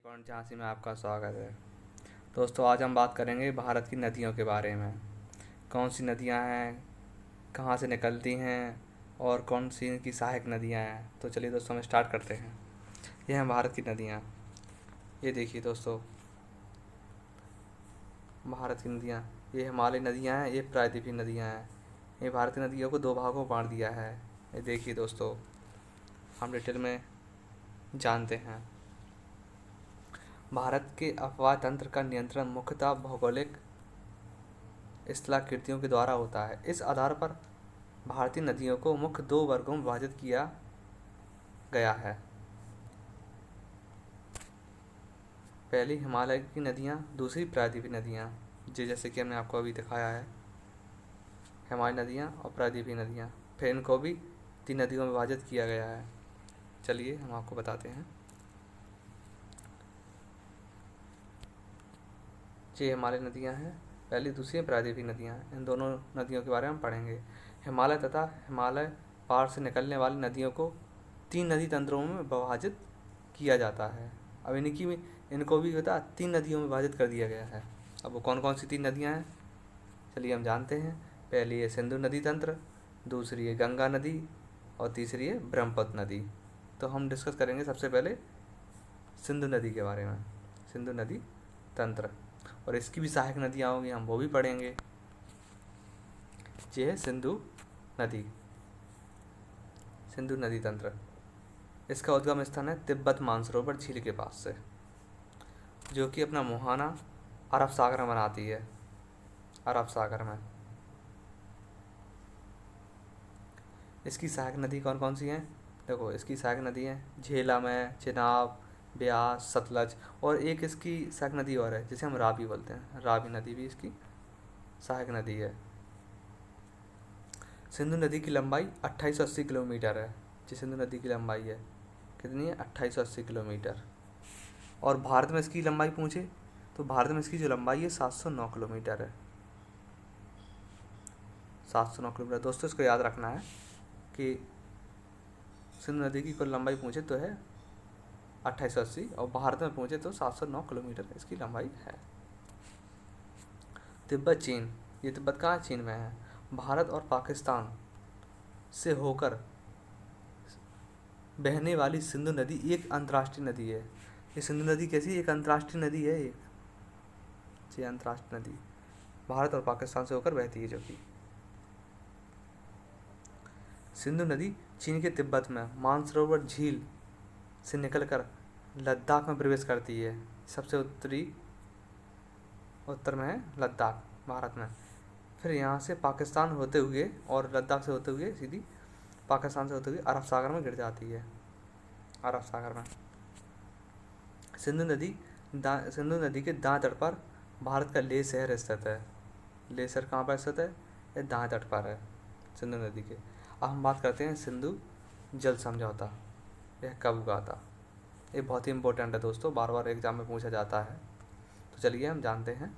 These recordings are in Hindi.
पॉइंट झांसी में आपका स्वागत है। दोस्तों, आज हम बात करेंगे भारत की नदियों के बारे में। कौन सी नदियां हैं, कहां से निकलती हैं और कौन सी इनकी सहायक नदियां हैं। तो चलिए दोस्तों, हम स्टार्ट करते हैं। ये हैं भारत की नदियां। ये देखिए दोस्तों, भारत की नदियां। ये हिमालय नदियां हैं, ये प्रायद्वीपीय नदियां हैं। ये भारत की नदियों को दो भागों में बांट दिया है। ये देखिए दोस्तों, हम डिटेल में जानते हैं। भारत के अफवाह तंत्र का नियंत्रण मुख्यतः भौगोलिक स्थलाकृतियों के द्वारा होता है। इस आधार पर भारतीय नदियों को मुख्य दो वर्गों में विभाजित किया गया है। पहली हिमालय की नदियाँ, दूसरी प्रायद्वीपीय नदियाँ। जैसे कि हमने आपको अभी दिखाया है, हिमालय नदियाँ और प्रायद्वीपीय नदियाँ। फिर इनको भी 3 नदियों में विभाजित किया गया है। चलिए हम आपको बताते हैं। ये हिमालय नदियाँ हैं, पहली दूसरी प्रायद्वीपीय नदियाँ। इन दोनों नदियों के बारे में पढ़ेंगे। हिमालय तथा हिमालय पार से निकलने वाली नदियों को 3 नदी तंत्रों में विभाजित किया जाता है। अब इनको भी 3 नदियों में विभाजित कर दिया गया है। अब वो कौन कौन सी 3 नदियाँ हैं, चलिए हम जानते हैं। पहली है सिंधु नदी तंत्र, दूसरी है गंगा नदी और तीसरी है ब्रह्मपुत्र नदी। तो हम डिस्कस करेंगे सबसे पहले सिंधु नदी के बारे में, सिंधु नदी तंत्र। और इसकी भी सहायक नदियाँ होंगी, हम वो भी पढ़ेंगे। ये है सिंधु नदी, सिंधु नदी तंत्र। इसका उद्गम स्थान है तिब्बत मानसरोवर झील के पास से, जो कि अपना मुहाना अरब सागर में बनाती है। अरब सागर में इसकी सहायक नदी कौन कौन सी हैं? देखो, इसकी सहायक नदी हैं झेलम है, चिनाब, ब्यास, सतलज। और एक इसकी सहायक नदी और है जिसे हम रावी बोलते हैं। रावी नदी भी इसकी सहायक नदी है। सिंधु नदी की लंबाई 2880 किलोमीटर है। जो सिंधु नदी की लंबाई है कितनी है? 2880 किलोमीटर। और भारत में इसकी लंबाई पूछे तो भारत में इसकी जो लंबाई है 709 किलोमीटर है। 709 किलोमीटर। दोस्तों, इसको याद रखना है कि सिंधु नदी की कुल लंबाई पूछे तो है 2880 और भारत में पूछे तो 709 किलोमीटर इसकी लंबाई है। तिब्बत चीन। ये तिब्बत कहाँ? चीन में है। भारत और पाकिस्तान से होकर बहने वाली सिंधु नदी एक अंतर्राष्ट्रीय नदी है। ये सिंधु नदी कैसी? एक अंतर्राष्ट्रीय नदी है। ये अंतर्राष्ट्रीय नदी भारत और पाकिस्तान से होकर बहती है। जो कि सिंधु नदी चीन के तिब्बत में मानसरोवर झील से निकलकर लद्दाख में प्रवेश करती है। सबसे उत्तर में है लद्दाख, भारत में। फिर यहाँ से पाकिस्तान होते हुए और लद्दाख से होते हुए सीधी पाकिस्तान से होते हुए अरब सागर में गिर जाती है। अरब सागर में सिंधु नदी के दाएं तट पर भारत का लेह शहर स्थित है। लेह शहर कहाँ पर स्थित है? ये दाएं तट पर है सिंधु नदी के। अब हम बात करते हैं सिंधु जल समझौता। यह कब हुआ था? ये बहुत ही इम्पोर्टेंट है दोस्तों, बार बार एग्जाम में पूछा जाता है। तो चलिए हम जानते हैं।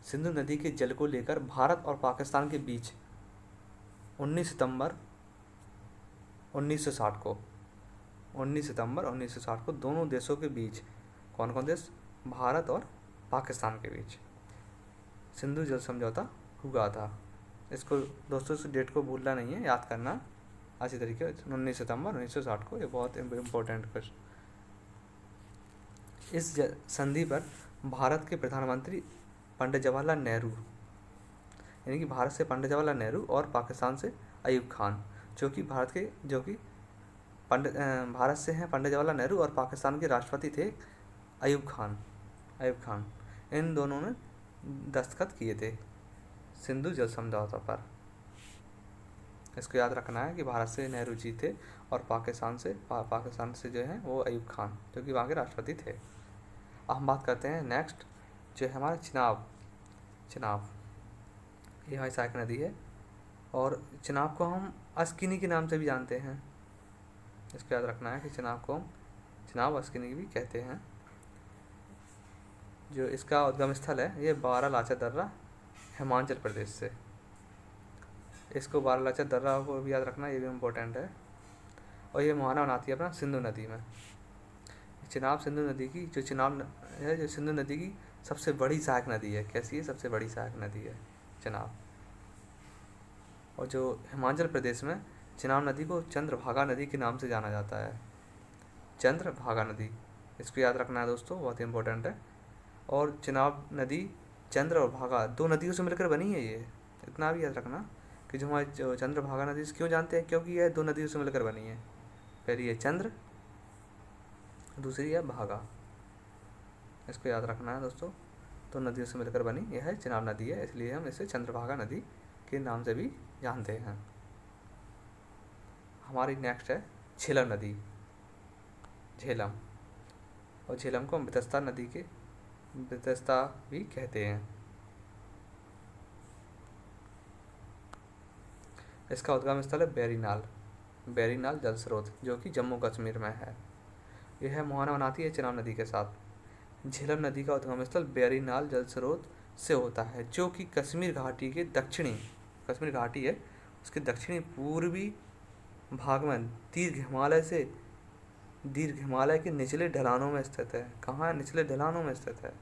सिंधु नदी के जल को लेकर भारत और पाकिस्तान के बीच 19 सितंबर 1960 को 19 सितंबर 1960 को दोनों देशों के बीच, कौन कौन देश? भारत और पाकिस्तान के बीच सिंधु जल समझौता हुआ था। इसको दोस्तों, इस डेट को भूलना नहीं है, याद करना अच्छी तरीके। 19 सितंबर 1960 को। ये बहुत इम्पोर्टेंट क्वेश्चन। इस संधि पर भारत के प्रधानमंत्री पंडित जवाहरलाल नेहरू, यानी कि भारत से पंडित जवाहरलाल नेहरू और पाकिस्तान से अयूब खान, जो कि भारत से हैं पंडित जवाहरलाल नेहरू और पाकिस्तान के राष्ट्रपति थे अयूब खान। इन दोनों ने दस्तखत किए थे सिंधु जल समझौता पर। इसको याद रखना है कि भारत से नेहरू जी थे और पाकिस्तान से जो है वो अयूब खान, जो कि वहाँ के राष्ट्रपति थे। अब हम बात करते हैं नेक्स्ट, जो है हमारा चिनाब। ये हमारी सहायक नदी है और चिनाब को हम अस्किनी के नाम से भी जानते हैं। इसको याद रखना है कि चिनाब को हम चिनाब अस्किनी भी कहते हैं। जो इसका उद्गम स्थल है ये बारालाचा दर्रा, हिमाचल प्रदेश से। इसको बारालाचा दर्रा को भी याद रखना, ये भी इम्पोर्टेंट है। और ये मुहाना बनाती है अपना सिंधु नदी में। चिनाब सिंधु नदी की जो है, जो सिंधु नदी की सबसे बड़ी सहायक नदी है। कैसी है? सबसे बड़ी सहायक नदी है चिनाब। और जो हिमाचल प्रदेश में चिनाब नदी को चंद्रभागा नदी के नाम से जाना जाता है। चंद्रभागा नदी, इसको याद रखना है दोस्तों, बहुत ही इंपॉर्टेंट है। और चिनाब नदी चंद्र और भागा दो नदियों से मिलकर बनी है। ये इतना भी याद रखना कि जो हमारी जो चंद्रभागा नदी से क्यों जानते हैं, क्योंकि यह दो नदियों से मिलकर बनी है। पहली है चंद्र, दूसरी है भागा। इसको याद रखना है दोस्तों, दो नदियों से मिलकर बनी यह है चिनाब नदी है, इसलिए हम इसे चंद्रभागा नदी के नाम से भी जानते हैं। हमारी नेक्स्ट है झेलम नदी। झेलम, और झेलम को हम बेतस्ता नदी के बेतस्ता भी कहते हैं। इसका उद्गम स्थल है बैरीनाल। बैरीनाल जल स्रोत जो कि जम्मू कश्मीर में है। यह मुहाना बनाती है चिनाब नदी के साथ। झेलम नदी का उद्गम स्थल बैरीनाल जल स्रोत से होता है, जो कि कश्मीर घाटी के दक्षिणी, कश्मीर घाटी है उसके दक्षिणी पूर्वी भाग में दीर्घ हिमालय के निचले ढलानों में स्थित है। कहाँ है? निचले ढलानों में स्थित है।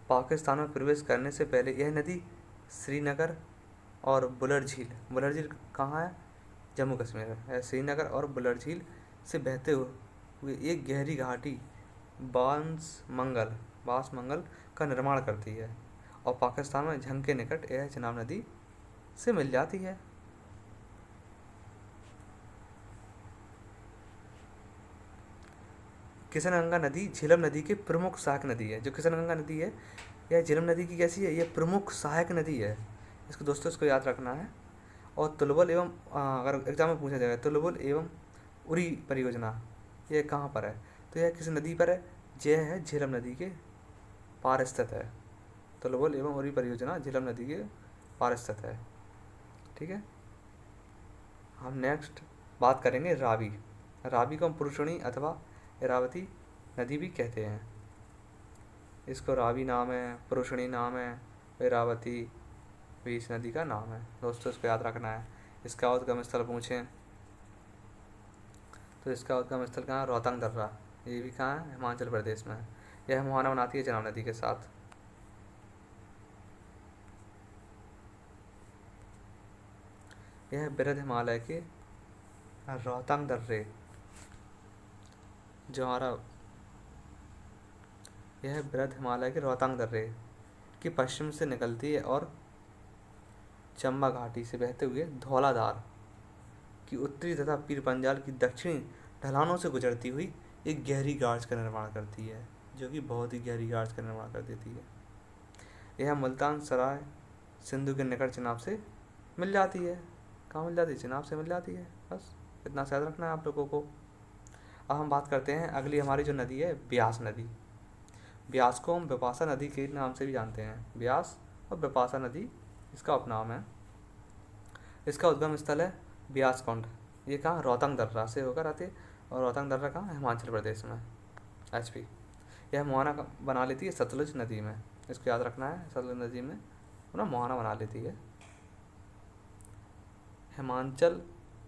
पाकिस्तान में प्रवेश करने से पहले यह नदी श्रीनगर और बुलर झील कहाँ है? जम्मू कश्मीर में। श्रीनगर और बुलर झील से बहते हुए एक गहरी घाटी बांसमंगल का निर्माण करती है, और पाकिस्तान में झंग के निकट यह चिनाब नदी से मिल जाती है। किशनगंगा नदी झेलम नदी की प्रमुख सहायक नदी है। जो किशनगंगा नदी है यह झेलम नदी की कैसी है? यह प्रमुख सहायक नदी है। इसको दोस्तों इसको याद रखना है। और तुलबुल एवं अगर एग्जाम में पूछा जाएगा तुलबुल एवं उरी परियोजना ये कहाँ पर है, तो यह किस नदी पर है? यह है झेलम नदी के पार स्थित है। तुलबुल एवं उरी परियोजना झेलम नदी के पार स्थित है। ठीक है, हम नेक्स्ट बात करेंगे रावी। रावी को हम पुरुषणी अथवा इरावती नदी भी कहते हैं। इसको रावी नाम है, पुरुषणी नाम है, इरावती भी इस नदी का नाम है। दोस्तों इसको याद रखना है। इसका उद्गम स्थल पूछें तो इसका उद्गम स्थल कहाँ है? रोहतांग दर्रा। ये भी कहाँ है? हिमाचल प्रदेश में है। यह मुहाना बनाती है चिनाब नदी के साथ। यह बृहद हिमालय के रोहतांग दर्रे जो हमारा यह बृहद हिमालय के रोहतांग दर्रे की पश्चिम से निकलती है और चंबा घाटी से बहते हुए धौलाधार की उत्तरी तथा पीर पंजाल की दक्षिणी ढलानों से गुजरती हुई एक गहरी गार्ज का निर्माण करती है, जो कि बहुत ही गहरी गार्ज का निर्माण कर देती है। यह मुल्तान सराय सिंधु के निकट चिनाब से मिल जाती है। कहाँ मिल जाती है? चिनाब से मिल जाती है। बस इतना सा याद रखना है आप लोगों को। अब हम बात करते हैं अगली हमारी जो नदी है ब्यास नदी। ब्यास को हम बिपाशा नदी के नाम से भी जानते हैं। ब्यास और बिपाशा नदी इसका उपनाम है। इसका उद्गम स्थल है ब्यास कुंड। ये कहाँ? रोहतांग दर्रा से होकर आते, और रोहतांग दर्रा कहाँ? हिमाचल प्रदेश में, HP। यह मुहाना बना लेती है सतलुज नदी में। इसको याद रखना है, सतलुज नदी में ना मुहाना बना लेती है। हिमाचल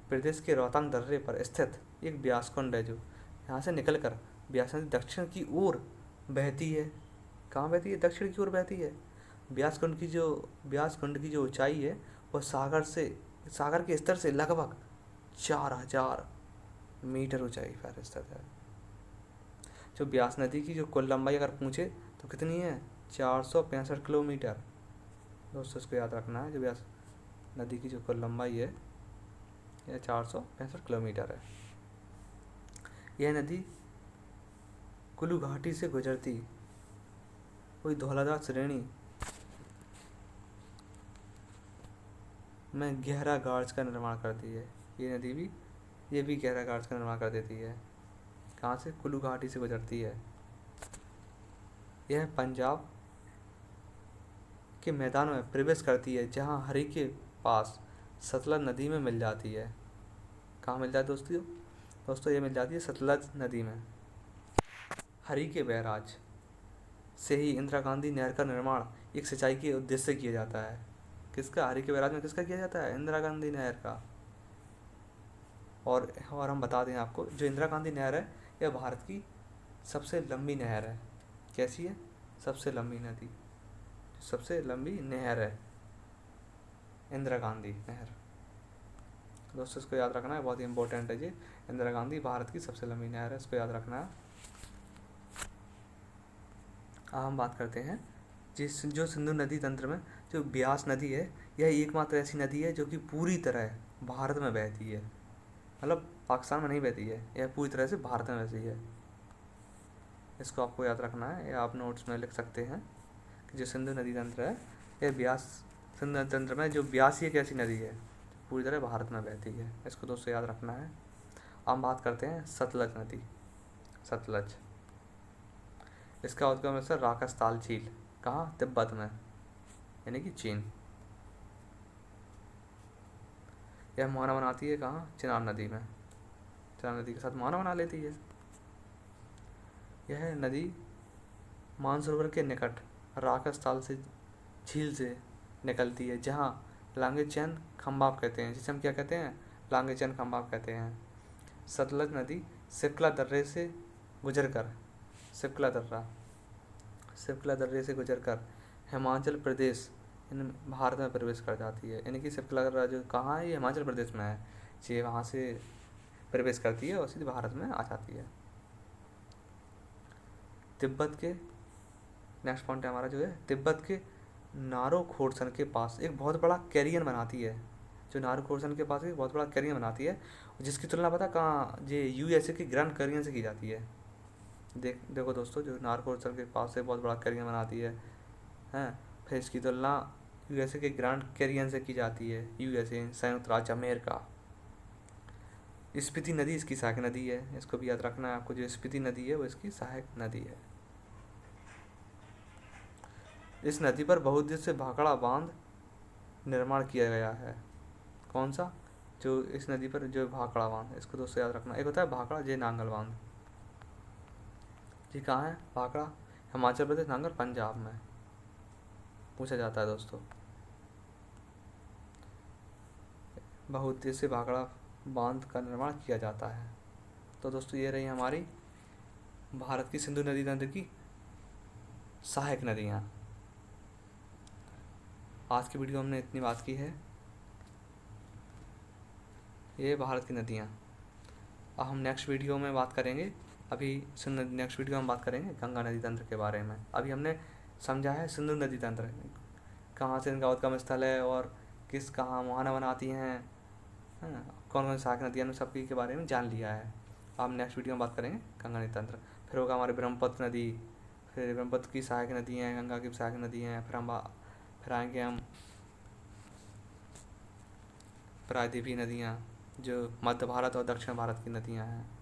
प्रदेश के रोहतांग दर्रे पर स्थित एक ब्यास कुंड है, जो यहाँ से निकलकर ब्यास नदी दक्षिण की ओर बहती है। कहाँ बहती है? दक्षिण की ओर बहती है। ब्यास कुंड की जो ऊंचाई है वह सागर के स्तर से लगभग 4000 मीटर ऊंचाई पर स्थित है। जो ब्यास नदी की जो कुल लंबाई अगर पूछे तो कितनी है? 465 किलोमीटर। दोस्तों इसको याद रखना है, जो ब्यास नदी की जो कुल लंबाई है यह 465 किलोमीटर है। यह नदी कुल्लू घाटी से गुजरती हुई धौलाधार श्रेणी में गहरा गार्ज का निर्माण करती है। ये भी गहरा गार्ज का निर्माण कर देती है। कहाँ से? कुल्लू घाटी से गुजरती है। यह पंजाब के मैदानों में प्रवेश करती है, जहाँ हरी के पास सतलज नदी में मिल जाती है। कहाँ मिल जाती है दोस्तों? ये मिल जाती है सतलज नदी में। हरी के बैराज से ही इंदिरा गांधी नहर का निर्माण एक सिंचाई के उद्देश्य से किया जाता है। किसका? हरि के बैराज में किसका किया जाता है? इंदिरा गांधी नहर का। और हम बता दें आपको, जो इंदिरा गांधी नहर है यह भारत की सबसे लंबी नहर है। कैसी है? सबसे लंबी नदी, सबसे लंबी नहर है इंदिरा गांधी नहर। दोस्तों इसको याद रखना है, बहुत ही इंपॉर्टेंट है ये। इंदिरा गांधी भारत की सबसे लंबी नहर है, इसको याद रखना है। अब हम बात करते हैं जो सिंधु नदी तंत्र में जो ब्यास नदी है, यह एकमात्र ऐसी नदी है जो कि पूरी तरह भारत में बहती है। मतलब पाकिस्तान में नहीं बहती है, यह पूरी तरह से भारत में बहती है। इसको आपको याद रखना है, या आप नोट्स में लिख सकते हैं कि जो सिंधु नदी तंत्र है, यह ब्यास सिंधु नदी तंत्र में जो ब्यास, एक ऐसी नदी है पूरी तरह भारत में बहती है। इसको दोस्तों याद रखना है। हम बात करते हैं सतलज नदी। सतलज, इसका उद्गम है सर राकसताल झील। कहाँ? तिब्बत में, यानी कि चीन। यह मोहना बनाती है कहाँ? चिनाब नदी में। चिनाब नदी के साथ मोहना बना लेती है। यह नदी मानसरोवर के निकट राकसताल से झील से निकलती है, जहाँ लांगेचैन खंबाब कहते हैं, जिसे हम क्या कहते हैं? लांगेचैन खंबाब कहते हैं। सतलज नदी सिपला दर्रे से गुजरकर सिपला दर्रे से गुजरकर हिमाचल प्रदेश इन भारत में प्रवेश कर जाती है। यानी कि सिपला दर्रा जो कहाँ है? ये हिमाचल प्रदेश में है। ये वहाँ से प्रवेश करती है और सीधे भारत में आ जाती है। तिब्बत के नेक्स्ट पॉइंट है हमारा जो है, तिब्बत के नारो खोरसन के पास एक बहुत बड़ा कैरियन बनाती है। जो नारो खोरसन के पास एक बहुत बड़ा कैरियन बनाती है, जिसकी तुलना पता कहाँ? ये यूएसए के ग्रैंड कैरियन से की जाती है। देखो दोस्तों, जो नारो खोरसन के पास से बहुत बड़ा कैरियन बनाती है, हैं, फिर इसकी तुलना यूएसए के ग्रैंड कैरियन से की जाती है। यूएसए, संयुक्त राज्य अमेरिका। स्पीति नदी इसकी सहायक नदी है, इसको भी याद रखना है आपको। जो स्पीति नदी है वो इसकी सहायक नदी है। इस नदी पर बहुउद्देशीय भाखड़ा बांध निर्माण किया गया है। कौन सा? जो इस नदी पर जो भाखड़ा बांध, इसको दोस्तों याद रखना। एक होता है भाखड़ा, जे नांगल बांध। जी कहाँ है भाखड़ा? हिमाचल प्रदेश, नांगल पंजाब में पूछा जाता है दोस्तों। बहुउद्देशीय भाखड़ा बांध का निर्माण किया जाता है। तो दोस्तों ये रही हमारी भारत की सिंधु नदी तंत्र की सहायक नदियाँ। आज की वीडियो हमने इतनी बात की है, ये भारत की नदियाँ। अब हम नेक्स्ट वीडियो में बात करेंगे, नेक्स्ट वीडियो में बात करेंगे गंगा नदी तंत्र के बारे में। अभी हमने समझा है सिंधु नदी तंत्र, कहाँ से इनका उद्गम स्थल है और कहाँ मोहना बनाती हैं, कौन कौन सहायक नदियाँ, ने सबकी के बारे में जान लिया है। अब नेक्स्ट वीडियो में बात करेंगे गंगा नदी तंत्र। फिर होगा हमारे ब्रह्मपुत्र नदी, फिर ब्रह्मपुत्र की सहायक नदी हैं, गंगा की सहायक नदी हैं। फिर आएंगे हम प्रायद्वीपीय नदियाँ, जो मध्य भारत और दक्षिण भारत की नदियाँ हैं।